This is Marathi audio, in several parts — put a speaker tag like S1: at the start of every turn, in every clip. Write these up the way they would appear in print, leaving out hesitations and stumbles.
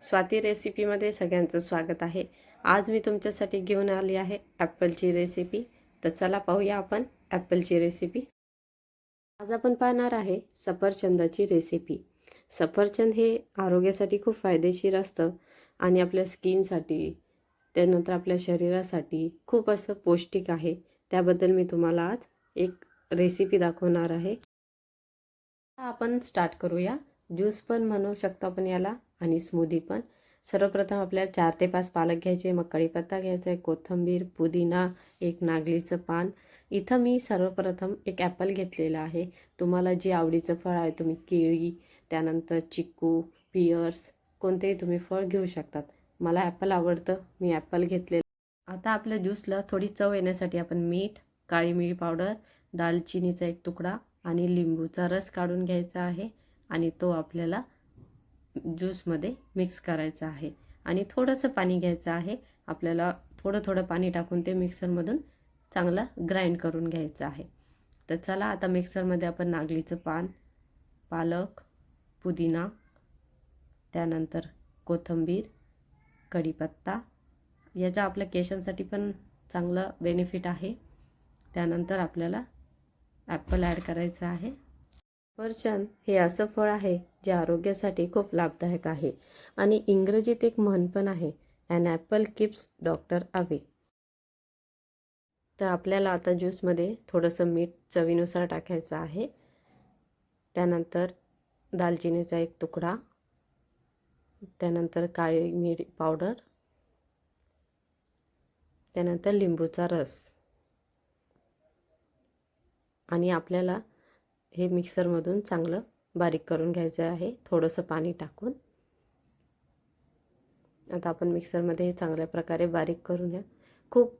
S1: स्वाती रेसिपीमध्ये सगळ्यांचं स्वागत आहे। आज मी तुमच्यासाठी घेऊन आली आहे ॲपलची रेसिपी। तर चला पाहूया आपण ॲपलची रेसिपी। आज आपण पाहणार आहे सफरचंदाची रेसिपी। सफरचंद हे आरोग्यासाठी खूप फायदेशीर असतं आणि आपल्या स्किनसाठी त्यानंतर आपल्या शरीरासाठी खूप असं पौष्टिक आहे। त्याबद्दल मी तुम्हाला आज एक रेसिपी दाखवणार आहे। आपण स्टार्ट करूया। ज्यूस पण म्हणू शकतो आपण याला आणि स्मूदी पण। सर्वप्रथम आपल्याला 4 ते 5 पालक घ्यायचे, मग कढीपत्ता घ्यायचा आहे, कोथिंबीर, पुदिना, एक नागलीचं पान। इथं मी सर्वप्रथम एक ॲपल घेतलेला आहे। तुम्हाला जे आवडीचं फळ आहे तुम्ही केळी, त्यानंतर चिकू, पियर्स कोणतेही तुम्ही फळ घेऊ शकतात। मला ॲपल आवडतं, मी ॲपल घेतलेलं। आता आपल्या ज्यूसला थोडी चव येण्यासाठी आपण मीठ, काळी मिरी पावडर, दालचिनीचा एक तुकडा आणि लिंबूचा रस काढून घ्यायचा आहे आणि तो आपल्याला ज्यूसमध्ये मिक्स करायचा आहे आणि थोडंसं पाणी घ्यायचं आहे। आपल्याला थोडं थोडं पाणी टाकून ते मिक्सरमधून चांगलं ग्राइंड करून घ्यायचं आहे। तर चला आता मिक्सरमध्ये आपण नागलीचं पान, पालक, पुदिना, त्यानंतर कोथिंबीर, कढीपत्ता, याचा आपल्या केसांसाठी पण चांगलं बेनिफिट आहे। त्यानंतर आपल्याला ॲपल ॲड करायचं आहे। सफरचंद हे असं फळ आहे जे आरोग्यासाठी खूप लाभदायक आहे आणि इंग्रजीत एक म्हण पण आहे, an apple keeps doctor away. तर आपल्याला आता ज्यूसमध्ये थोडंसं मीठ चवीनुसार टाकायचं आहे। त्यानंतर दालचिनीचा एक तुकडा, त्यानंतर काळी मिरी पावडर, त्यानंतर लिंबूचा रस आणि आपल्याला हे मिक्सरमधून चांगलं बारीक करून घ्यायचं आहे थोडंसं पाणी टाकून। आता आपण मिक्सरमध्ये चांगल्या प्रकारे बारीक करून घ्या। खूप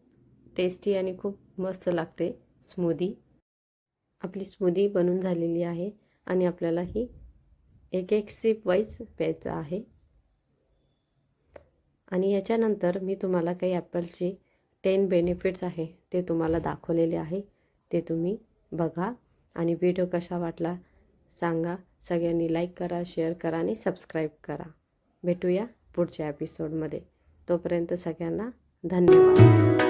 S1: टेस्टी आणि खूप मस्त लागते स्मूदी। आपली स्मूदी बनून झालेली आहे आणि आपल्याला ही एक एक सिप वाईज प्यायचं आहे। आणि याच्यानंतर मी तुम्हाला काही ॲपलचे 10 बेनिफिट्स आहे ते तुम्हाला दाखवलेले आहे, ते तुम्ही बघा आणि व्हिडिओ कसा वाटला सांगा। सगळ्यांनी लाईक करा, शेअर करा आणि सबस्क्राईब करा। भेटूया पुढच्या एपिसोडमध्ये। तोपर्यंत सगळ्यांना धन्यवाद।